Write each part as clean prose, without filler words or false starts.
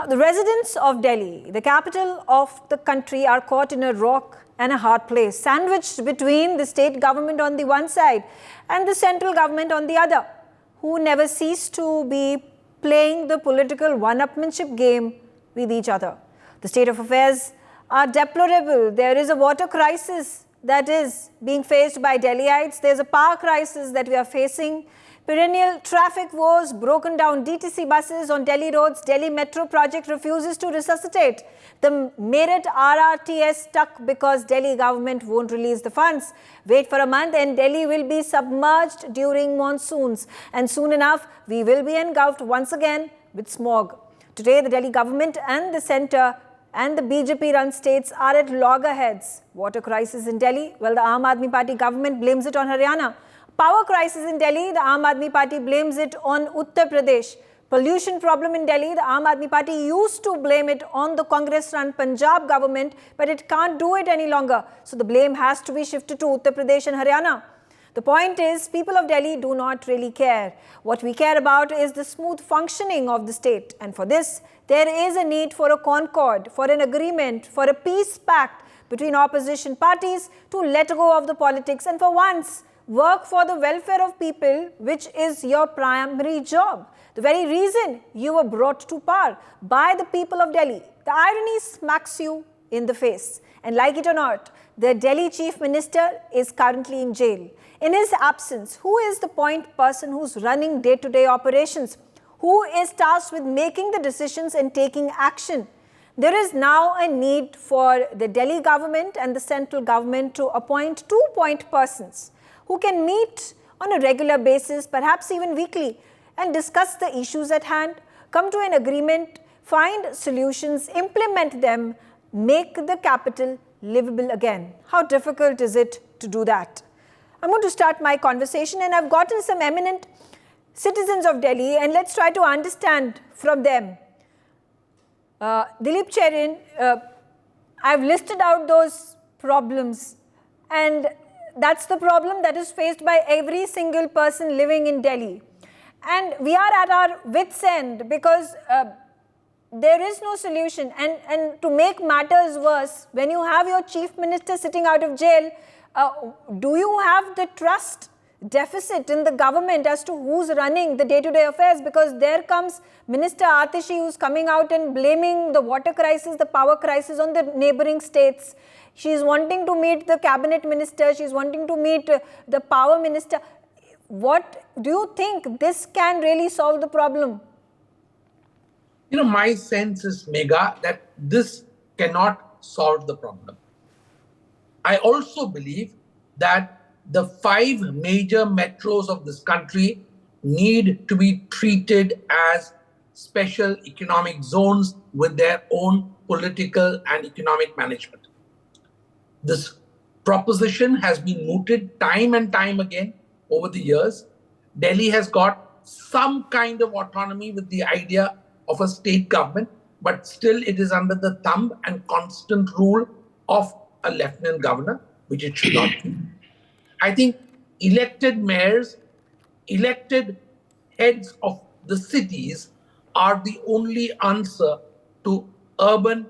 The residents of Delhi, the capital of the country, are caught in a rock and a hard place, sandwiched between the state government on the one side and the central government on the other, who never cease to be playing the political one-upmanship game with each other. The state of affairs are deplorable. There is a water crisis that is being faced by Delhiites. There's a power crisis that we are facing. Perennial traffic woes, broken down DTC buses on Delhi roads. Delhi Metro project refuses to resuscitate. The Meerut RRTS stuck because Delhi government won't release the funds. Wait for a month and Delhi will be submerged during monsoons. And soon enough, we will be engulfed once again with smog. Today, the Delhi government and the centre and the BJP-run states are at loggerheads. Water crisis in Delhi? Well, the Aam Aadmi Party government blames it on Haryana. Power crisis in Delhi? The Aam Aadmi Party blames it on Uttar Pradesh. Pollution problem in Delhi? The Aam Aadmi Party used to blame it on the Congress-run Punjab government, but it can't do it any longer. So the blame has to be shifted to Uttar Pradesh and Haryana. The point is, people of Delhi do not really care. What we care about is the smooth functioning of the state. And for this, there is a need for a concord, for an agreement, for a peace pact between opposition parties to let go of the politics and for once, work for the welfare of people, which is your primary job. The very reason you were brought to power by the people of Delhi. The irony smacks you in the face. And like it or not, the Delhi Chief Minister is currently in jail. In his absence, who is the point person who's running day-to-day operations? Who is tasked with making the decisions and taking action? There is now a need for the Delhi government and the central government to appoint two point persons who can meet on a regular basis, perhaps even weekly, and discuss the issues at hand, come to an agreement, find solutions, implement them, make the capital livable again. How difficult is it to do that? I'm going to start my conversation and I've gotten some eminent citizens of Delhi and let's try to understand from them. Dilip Cherin, I've listed out those problems and that's the problem that is faced by every single person living in Delhi. And we are at our wits' end because there is no solution. And to make matters worse, when you have your chief minister sitting out of jail, do you have the trust deficit in the government as to who's running the day-to-day affairs? Because there comes Minister Atishi who's coming out and blaming the water crisis, the power crisis on the neighboring states. She's wanting to meet the cabinet minister. She's wanting to meet the power minister. What do you think this can really solve the problem? You know, my sense is, Megha, that this cannot solve the problem. I also believe that the 5 major metros of this country need to be treated as special economic zones with their own political and economic management. This proposition has been mooted time and time again over the years. Delhi has got some kind of autonomy with the idea of a state government, but still it is under the thumb and constant rule of a lieutenant governor, which it should not be. I think elected mayors, elected heads of the cities are the only answer to urban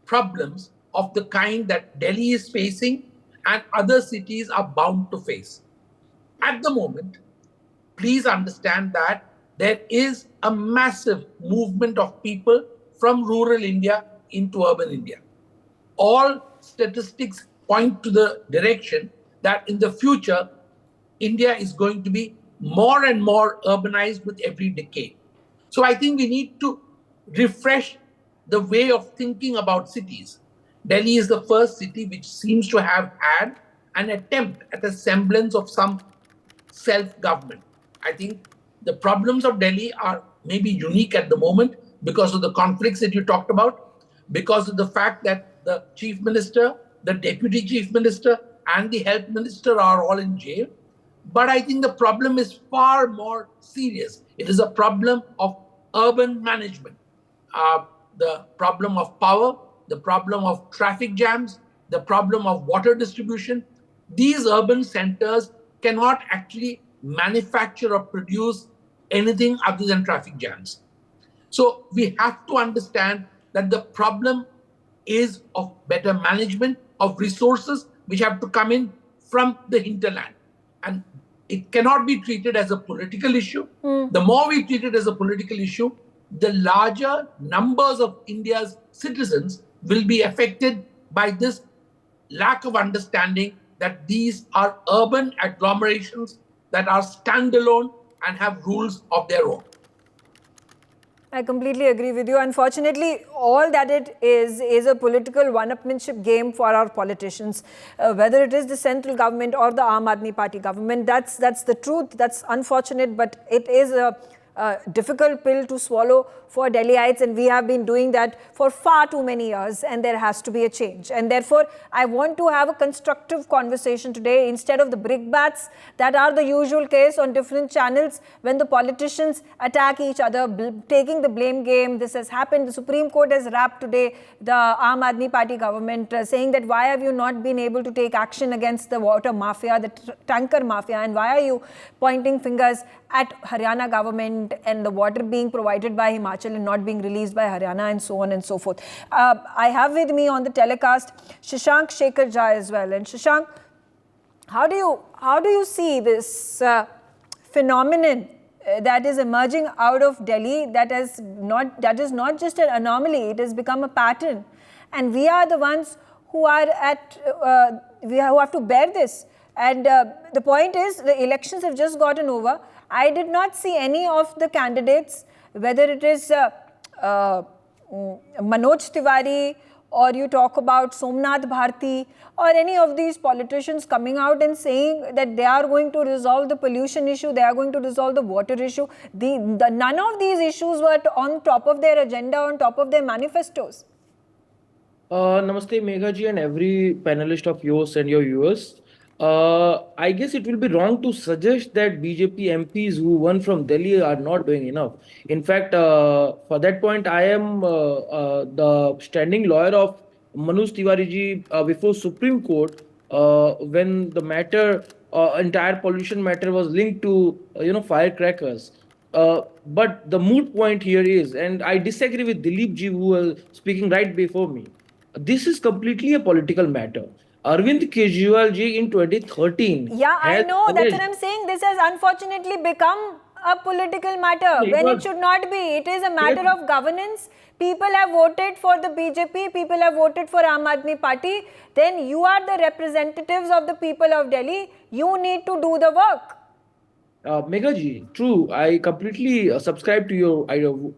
problems of the kind that Delhi is facing and other cities are bound to face. At the moment, please understand that there is a massive movement of people from rural India into urban India. All statistics point to the direction that in the future, India is going to be more and more urbanized with every decade. So I think we need to refresh the way of thinking about cities. Delhi is the first city which seems to have had an attempt at a semblance of some self-government. I think the problems of Delhi are maybe unique at the moment because of the conflicts that you talked about, because of the fact that the chief minister, the deputy chief minister, and the health minister are all in jail. But I think the problem is far more serious. It is a problem of urban management, the problem of power, the problem of traffic jams, the problem of water distribution. These urban centers cannot actually manufacture or produce anything other than traffic jams. So we have to understand that the problem is of better management of resources which have to come in from the hinterland. And it cannot be treated as a political issue. The more we treat it as a political issue, the larger numbers of India's citizens will be affected by this lack of understanding that these are urban agglomerations that are standalone and have rules of their own. I completely agree with you. Unfortunately, all that it is a political one-upmanship game for our politicians. Whether it is the central government or the Aam Aadmi Party government, that's the truth. That's unfortunate, but it is a difficult pill to swallow for Delhiites, and we have been doing that for far too many years, and there has to be a change. And therefore, I want to have a constructive conversation today instead of the brickbats that are the usual case on different channels when the politicians attack each other, taking the blame game. This has happened. The Supreme Court has wrapped today the Aam Aadmi Party government saying that why have you not been able to take action against the water mafia, the tanker mafia, and why are you pointing fingers at Haryana government and the water being provided by Himachal and not being released by Haryana, and so on and so forth. I have with me on the telecast Shashank Shekhar Jha as well. And Shashank, how do you see this phenomenon that is emerging out of Delhi that is not just an anomaly, it has become a pattern, and we are the ones who are who have to bear this. And the point is, the elections have just gotten over. I did not see any of the candidates, whether it is Manoj Tiwari or you talk about Somnath Bharti or any of these politicians coming out and saying that they are going to resolve the pollution issue, they are going to resolve the water issue. None of these issues were on top of their agenda, on top of their manifestos. Namaste, Megha ji, and every panelist of yours and your viewers. I guess it will be wrong to suggest that BJP MPs who won from Delhi are not doing enough. In fact, for that point, I am the standing lawyer of Manoj Tiwari ji before Supreme Court when the matter, entire pollution matter was linked to firecrackers. But the moot point here is, and I disagree with Dilip ji who was speaking right before me, this is completely a political matter. Arvind Kejriwal ji in 2013. Yeah, I know. That's what I'm saying. This has unfortunately become a political matter when it should not be. It is a matter of governance. People have voted for the BJP. People have voted for Aam Aadmi Party. Then you are the representatives of the people of Delhi. You need to do the work. Megha ji, true. I completely subscribe to your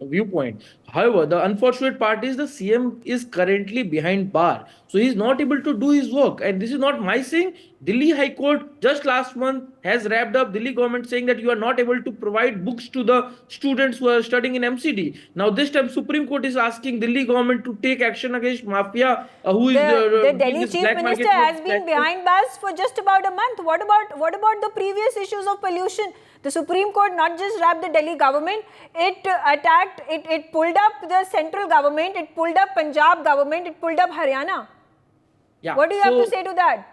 viewpoint. However, the unfortunate part is the CM is currently behind bar. So he is not able to do his work. And this is not my saying. Delhi High Court just last month has wrapped up Delhi government saying that you are not able to provide books to the students who are studying in MCD. Now this time Supreme Court is asking Delhi government to take action against mafia who is the Delhi Chief Minister has been behind bars for just about a month. What about the previous issues of pollution? The Supreme Court not just wrapped the Delhi government, it attacked, it pulled up the central government, it pulled up Punjab government, it pulled up Haryana. Yeah, what do you have to say to that?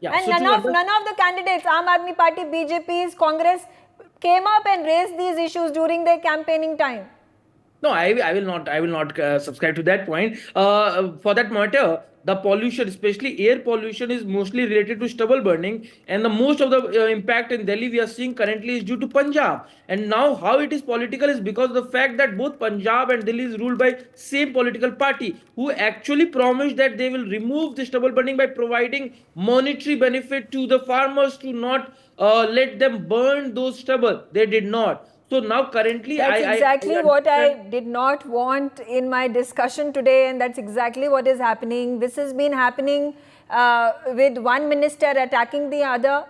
Yeah, and so none of the candidates, Aam Aadmi Party, BJP's, Congress, came up and raised these issues during their campaigning time. No, I will not subscribe to that point. For that matter, the pollution, especially air pollution, is mostly related to stubble burning, and the most of the impact in Delhi we are seeing currently is due to Punjab. And now how it is political is because of the fact that both Punjab and Delhi is ruled by same political party who actually promised that they will remove the stubble burning by providing monetary benefit to the farmers to not let them burn those stubble. They did not. So now currently that's exactly what I did not want in my discussion today, and that's exactly what is happening. This has been happening with one minister attacking the other.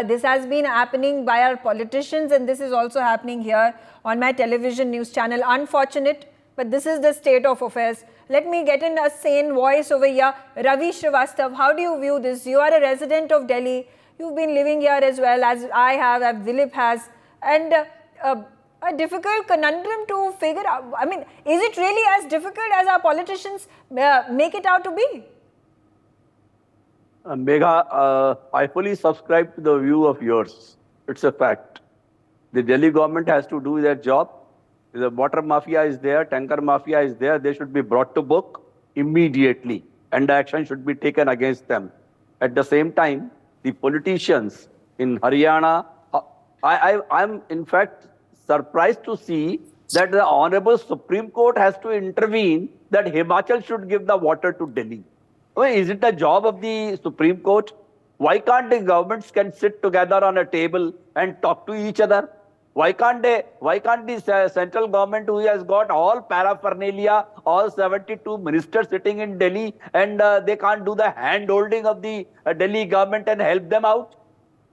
This has been happening by our politicians, and this is also happening here on my television news channel. Unfortunate, but this is the state of affairs. Let me get in a sane voice over here. Ravi Srivastav, how do you view this? You are a resident of Delhi. You've been living here as well as I have, as Dilip has, and a difficult conundrum to figure out. I mean, is it really as difficult as our politicians make it out to be? Megha, I fully subscribe to the view of yours. It's a fact. The Delhi government has to do their job. The water mafia is there, tanker mafia is there. They should be brought to book immediately, and action should be taken against them. At the same time, the politicians in Haryana, I'm in fact surprised to see that the Honorable Supreme Court has to intervene that Himachal should give the water to Delhi. I mean, is it the job of the Supreme Court? Why can't the governments can sit together on a table and talk to each other? Why can't the central government, who has got all paraphernalia, all 72 ministers sitting in Delhi, and they can't do the hand holding of the Delhi government and help them out?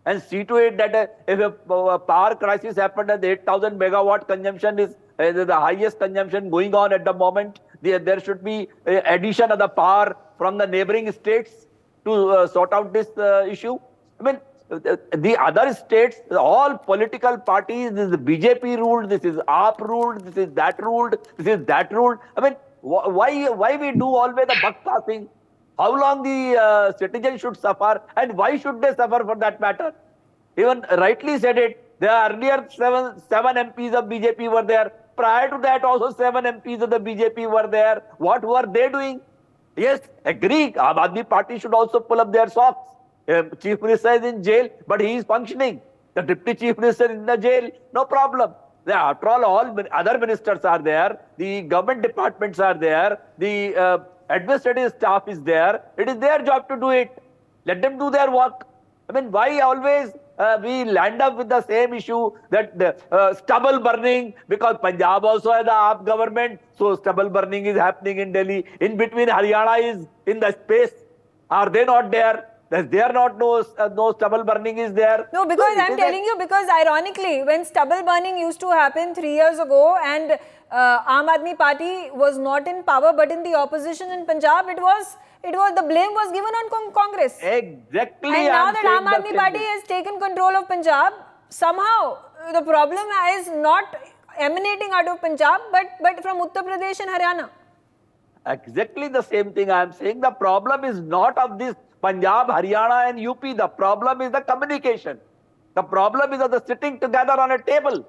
And see to it that if a power crisis happened and the 8,000 megawatt consumption is the highest consumption going on at the moment, there should be addition of the power from the neighboring states to sort out this issue. I mean, the other states, all political parties, this is BJP ruled, this is AAP ruled, this is that ruled, this is that ruled. I mean, why we do always the buck passing? How long the citizens should suffer, and why should they suffer for that matter? Even rightly said it, there are earlier seven MPs of BJP were there. Prior to that also 7 MPs of the BJP were there. What were they doing? Yes, agree, Aam Aadmi Party should also pull up their socks. Chief Minister is in jail, but he is functioning. The Deputy Chief Minister is in the jail, no problem. After all other ministers are there, the government departments are there, the administrative staff is there. It is their job to do it. Let them do their work. I mean, why always we land up with the same issue that stubble burning, because Punjab also has the AAP government, so stubble burning is happening in Delhi. In between, Haryana is in the space. Are they not there? There not no stubble burning is there. No, because I'm telling you, because ironically, when stubble burning used to happen 3 years ago and Aam Aadmi Party was not in power but in the opposition in Punjab, it was the blame was given on Congress. Exactly. And now that Aam Aadmi Party has taken control of Punjab, somehow the problem is not emanating out of Punjab but from Uttar Pradesh and Haryana. Exactly the same thing I am saying. The problem is not of this Punjab, Haryana and UP. The problem is the communication. The problem is of the sitting together on a table.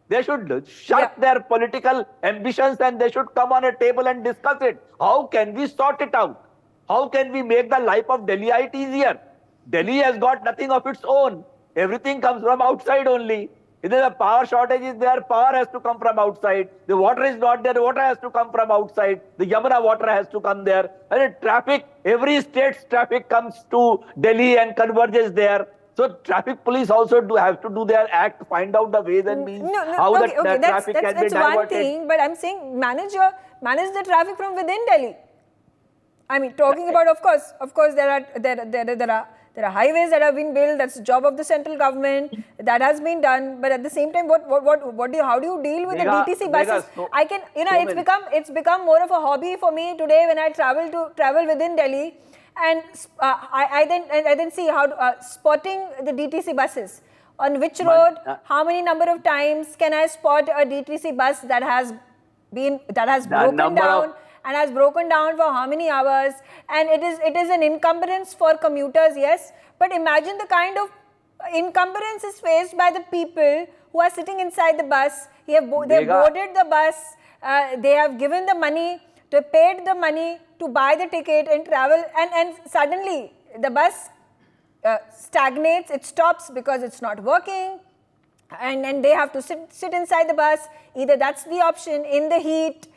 They should shut their political ambitions and they should come on a table and discuss it. How can we sort it out? How can we make the life of Delhiite easier? Delhi has got nothing of its own. Everything comes from outside only. If the power shortage is there, power has to come from outside. The water is not there, the water has to come from outside. The Yamuna water has to come there. And traffic, every state's traffic comes to Delhi and converges there. So traffic police also have to do their act, find out the ways and means how the traffic can be diverted. That's one thing, but I'm saying manage the traffic from within Delhi. I mean, talking about, of course, there are highways that have been built. That's the job of the central government. That has been done. But at the same time, how do you deal with the DTC buses? I can, it's become more of a hobby for me today when I travel within Delhi, and I then see how spotting the DTC buses on which road, how many number of times can I spot a DTC bus that has broken down. And has broken down for how many hours, and it is an encumbrance for commuters, yes, but imagine the kind of encumbrance is faced by the people who are sitting inside the bus. They have boarded the bus, they have given the money, they paid the money to buy the ticket and travel, and suddenly the bus stagnates, it stops because it's not working, and they have to sit inside the bus. Either that's the option in the heat,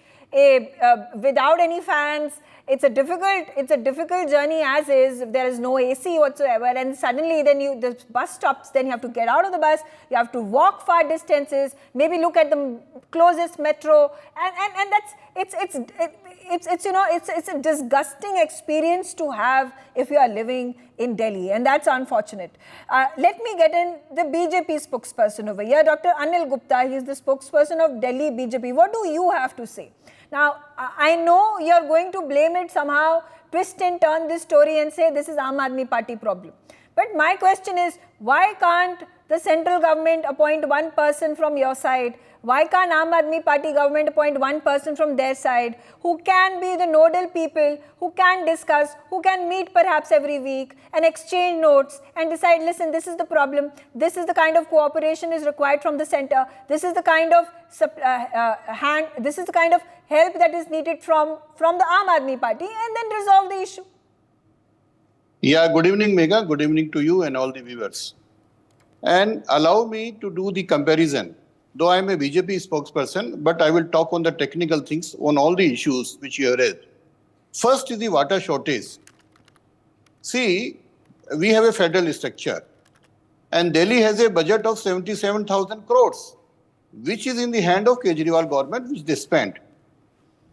without any fans. It's a difficult journey as is. There is no AC whatsoever, and suddenly then the bus stops. Then you have to get out of the bus. You have to walk far distances. Maybe look at the closest metro, and it's a disgusting experience to have if you are living in Delhi, and that's unfortunate. Let me get in the BJP spokesperson over here, Dr. Anil Gupta. He is the spokesperson of Delhi BJP. What do you have to say? Now, I know you are going to blame it somehow, twist and turn this story and say this is Aam Aadmi Party problem. But my question is, why can't the central government appoint one person from your side? Why can't Aam Aadmi Party government appoint one person from their side who can be the nodal people, who can discuss, who can meet perhaps every week and exchange notes and decide, listen, this is the problem, this is the kind of cooperation is required from the center, this is the kind of this is the kind of help that is needed from the Aam Aadmi Party, and then resolve the issue. Yeah, good evening, Megha. Good evening to you and all the viewers. And allow me to do the comparison. Though I am a BJP spokesperson, but I will talk on the technical things on all the issues which you have raised. First is the water shortage. See, we have a federal structure and Delhi has a budget of 77,000 crores, which is in the hand of Kejriwal government, which they spent.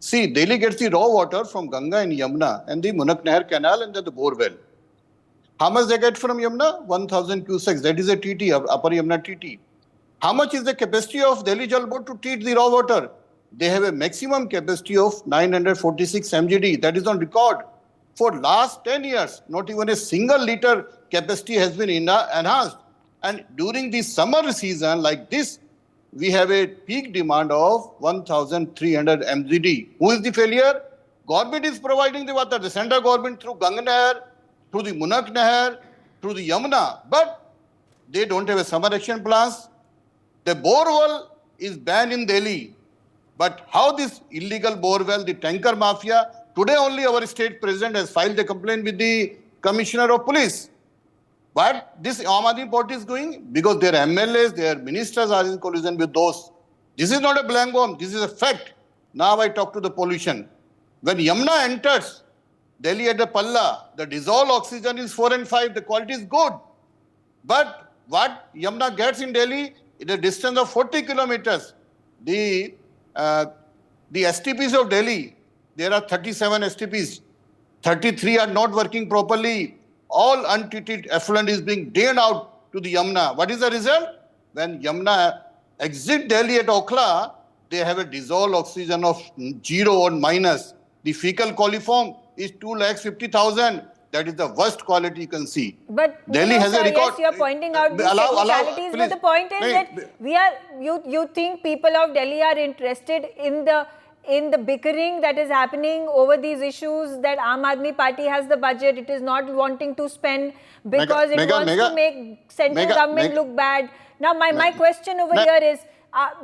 See, Delhi gets the raw water from Ganga and Yamuna and the Munak Nahar Canal and then the bore well. How much they get from Yamuna? 1,000 cusecs. That is a TT, Upper Yamuna TT. How much is the capacity of Delhi Jal Board to treat the raw water? They have a maximum capacity of 946 MGD. That is on record. For last 10 years, not even a single liter capacity has been enhanced. And during the summer season like this, we have a peak demand of 1,300 MGD. Who is the failure? Government is providing the water. The central government through Ganga Nahar, through the Munak Nahar, through the Yamuna. But they don't have a summer action plans. The borewell is banned in Delhi. But how this illegal borewell, the tanker mafia, today only our state president has filed a complaint with the commissioner of police. But this Aam Aadmi Party is doing because their MLAs, their ministers are in collusion with those. This is not a blank bomb. This is a fact. Now I talk to the pollution. When Yamuna enters Delhi at the Palla, the dissolved oxygen is 4 and 5. The quality is good. But what Yamuna gets in Delhi, in a distance of 40 kilometers, the STPs of Delhi, there are 37 STPs. 33 are not working properly. All untreated effluent is being drained out to the Yamuna. What is the result? When Yamuna exit Delhi at Okhla, they have a dissolved oxygen of 0 or minus. The fecal coliform is 250,000. That is the worst quality you can see. But Delhi has a record. Yes, you are pointing out these technicalities, but the point is that you think people of Delhi are interested in the bickering that is happening over these issues, that Aam Aadmi Party has the budget, it is not wanting to spend because it wants to make central government look bad. Now my question over here is,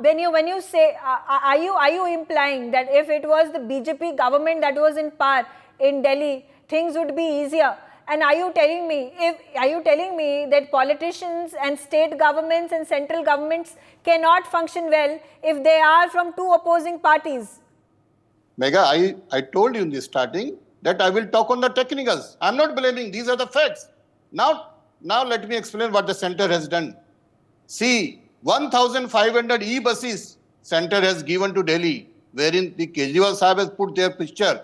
when you say, are you implying that if it was the BJP government that was in power in Delhi, things would be easier? And are you telling me that politicians and state governments and central governments cannot function well if they are from two opposing parties? Megha, I told you in the starting that I will talk on the technicals. I'm not blaming. These are the facts. Now let me explain what the center has done. See, 1,500 e-buses center has given to Delhi, wherein the Kejriwal Sahib has put their picture.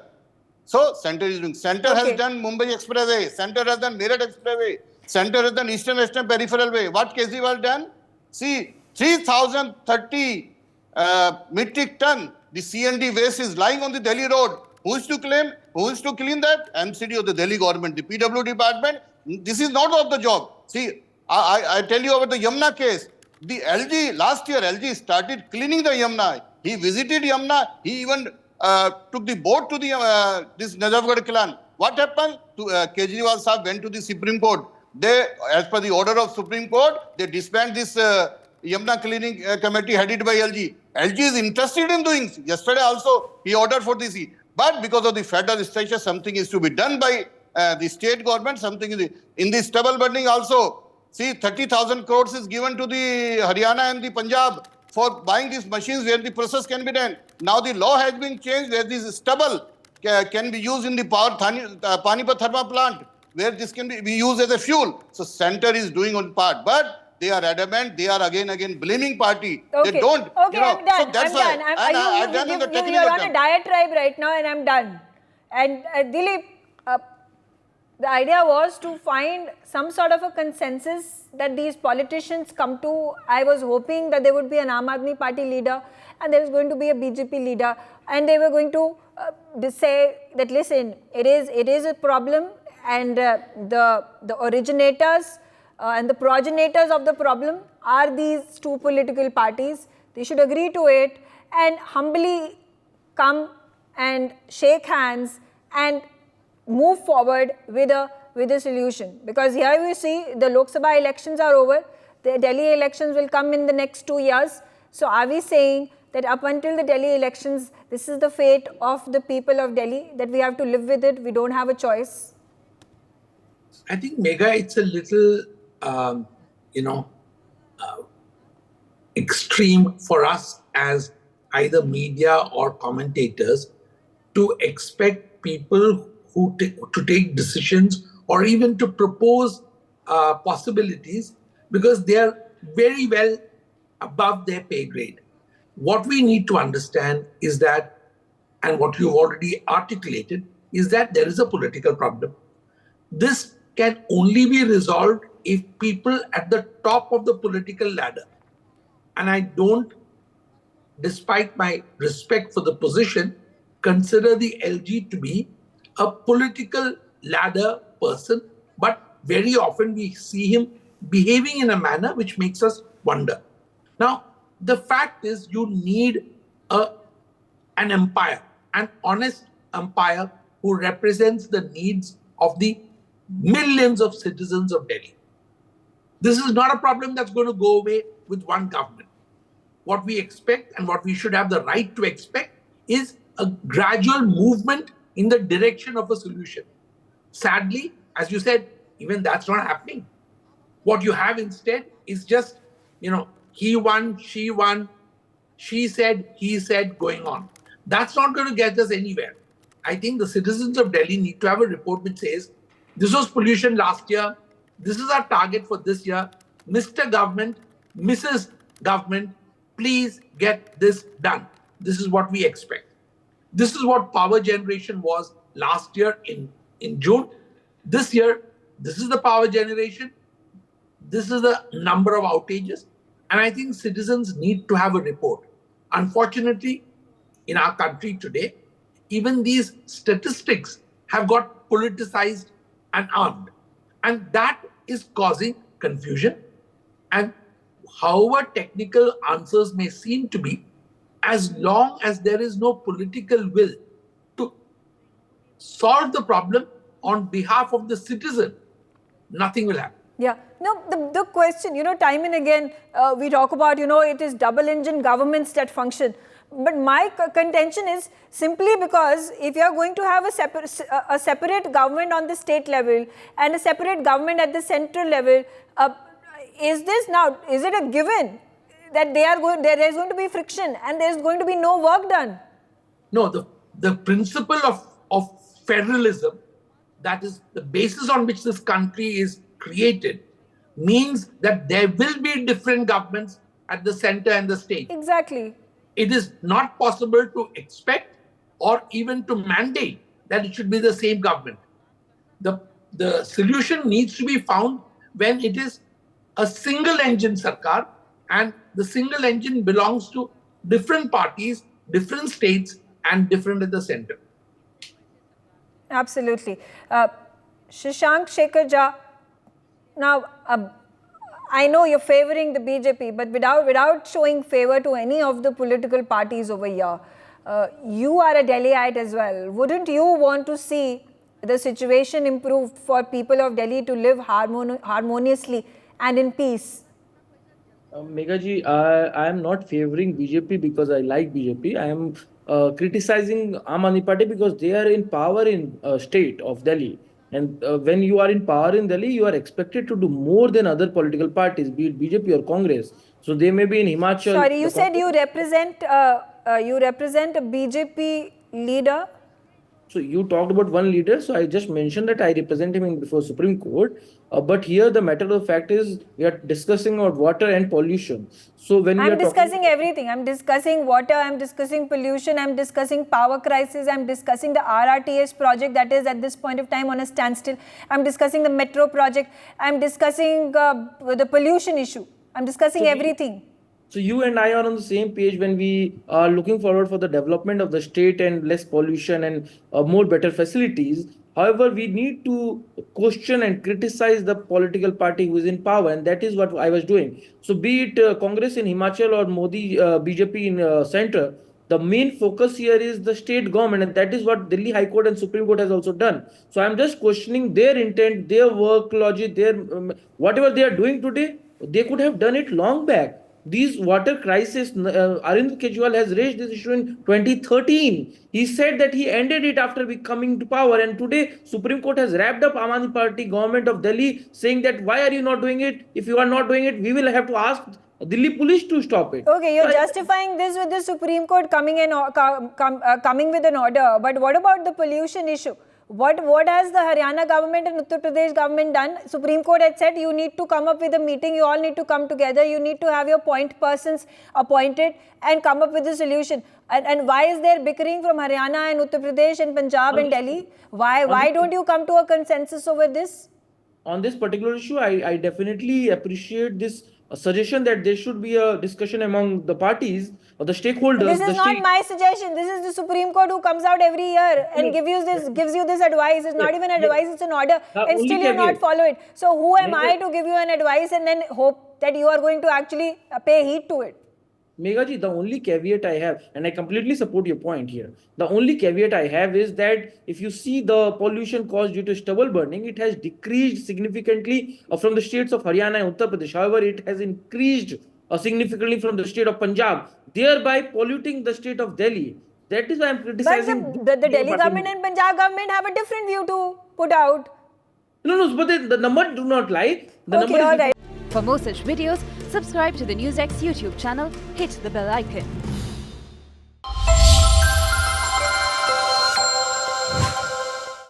So center is doing. Center has done Mumbai Expressway. Center has done Meerut Expressway. Center has done Eastern Western Peripheral Way. What Kejriwal done? See, 3,030 metric ton. The C&D waste is lying on the Delhi road. Who is to claim? Who is to clean that? MCD of the Delhi government, the PW department. This is not of the job. See, I tell you about the Yamuna case. The LG, last year LG started cleaning the Yamuna. He visited Yamuna. He even took the boat to the this Najafgarh clan. What happened? Kejriwal Sahib went to the Supreme Court. They, as per the order of Supreme Court, they disbanded this Yamuna cleaning committee headed by LG. LG is interested in doing. Yesterday also he ordered for this. But because of the federal structure, something is to be done by the state government. Something is in the stubble burning also. See, 30,000 crores is given to the Haryana and the Punjab for buying these machines where the process can be done. Now the law has been changed where this stubble can be used in the Panipat thermal plant, where this can be used as a fuel. So center is doing on part, but they are adamant. They are again blaming party. Okay. They don't. Okay, I'm done. So that's I'm why. done. I'm done in the technical You're on term. a diatribe right now, and I'm done. And Dilip, the idea was to find some sort of a consensus that these politicians come to. I was hoping that there would be an Aam Aadmi Party leader and there is going to be a BJP leader, and they were going to say that, listen, it is a problem, and the originators and the progenitors of the problem are these two political parties. They should agree to it and humbly come and shake hands and move forward with a solution. Because here we see the Lok Sabha elections are over. The Delhi elections will come in the next 2 years. So are we saying that up until the Delhi elections, this is the fate of the people of Delhi, that we have to live with it, we don't have a choice? I think, Megha, it's a little, extreme for us as either media or commentators to expect people to take decisions or even to propose possibilities, because they are very well above their pay grade. What we need to understand is that, and what you've already articulated, is that there is a political problem. This can only be resolved if people at the top of the political ladder, and I don't, despite my respect for the position, consider the LG to be a political ladder person, but very often we see him behaving in a manner which makes us wonder. Now, the fact is you need an umpire, an honest umpire who represents the needs of the millions of citizens of Delhi. This is not a problem that's going to go away with one government. What we expect and what we should have the right to expect is a gradual movement in the direction of a solution. Sadly, as you said, even that's not happening. What you have instead is just, he won, she said, he said, going on. That's not going to get us anywhere. I think the citizens of Delhi need to have a report which says, this was pollution last year, this is our target for this year. Mr. Government, Mrs. Government, please get this done. This is what we expect. This is what power generation was last year in June. This year, this is the power generation. This is the number of outages. And I think citizens need to have a report. Unfortunately, in our country today, even these statistics have got politicized and armed. And that is causing confusion. And however technical answers may seem to be, as long as there is no political will to solve the problem on behalf of the citizen, nothing will happen. Yeah. No, the question, time and again, we talk about, it is double-engine governments that function. But my contention is simply because if you are going to have a separate government on the state level and a separate government at the central level, is it a given that there is going to be friction and there is going to be no work done? No, the principle of federalism, that is the basis on which this country is created, means that there will be different governments at the center and the state. Exactly. It is not possible to expect or even to mandate that it should be the same government. The solution needs to be found when it is a single engine sarkar, and the single engine belongs to different parties, different states, and different at the center. Absolutely. Shashank Shekhar Jha, now I know you're favoring the BJP, but without showing favor to any of the political parties over here, you are a Delhiite as well. Wouldn't you want to see the situation improved for people of Delhi to live harmoniously and in peace? Megha ji, I am not favoring BJP because I like BJP. I am criticizing Aam Aadmi Party because they are in power in state of Delhi. And when you are in power in Delhi, you are expected to do more than other political parties, be it BJP or Congress. So they may be in Himachal. Sorry, you said you represent a BJP leader. So you talked about one leader. So I just mentioned that I represent him before Supreme Court. But here the matter of fact is we are discussing about water and pollution. So when I'm discussing everything. I'm discussing water, I'm discussing pollution, I'm discussing power crisis, I'm discussing the RRTS project that is at this point of time on a standstill. I'm discussing the metro project. I'm discussing the pollution issue. I'm discussing everything. So you and I are on the same page when we are looking forward for the development of the state and less pollution and more better facilities. However, we need to question and criticize the political party who is in power, and that is what I was doing. So be it Congress in Himachal or Modi BJP in center, the main focus here is the state government, and that is what Delhi High Court and Supreme Court has also done. So I'm just questioning their intent, their work logic, their whatever they are doing today. They could have done it long back. These water crisis, Arvind Kejriwal has raised this issue in 2013. He said that he ended it after coming to power, and today Supreme Court has wrapped up Aam Aadmi Party government of Delhi, saying that why are you not doing it? If you are not doing it, we will have to ask Delhi police to stop it. Okay, you're justifying this with the Supreme Court coming coming with an order. But what about the pollution issue? What has the Haryana government and Uttar Pradesh government done? Supreme Court had said you need to come up with a meeting. You all need to come together. You need to have your point persons appointed and come up with a solution. And why is there bickering from Haryana and Uttar Pradesh and Punjab and Delhi? Why don't you come to a consensus over this? On this particular issue, I definitely appreciate this suggestion that there should be a discussion among the parties or the stakeholders. This is not my suggestion. This is the Supreme Court who comes out every year and gives you this advice. It's not even advice, it's an order, and still you not follow it. So who am I to give you an advice and then hope that you are going to actually pay heed to it? Meghaji, the only caveat I have, and I completely support your point here, the only caveat I have is that if you see the pollution caused due to stubble burning, it has decreased significantly from the states of Haryana and Uttar Pradesh. However, it has increased significantly from the state of Punjab, thereby polluting the state of Delhi. That is why I'm criticizing. But the Delhi government and Punjab government have a different view to put out. No, but the numbers do not lie. The Okay, all right. For more such videos, subscribe to the NewsX YouTube channel, hit the bell icon.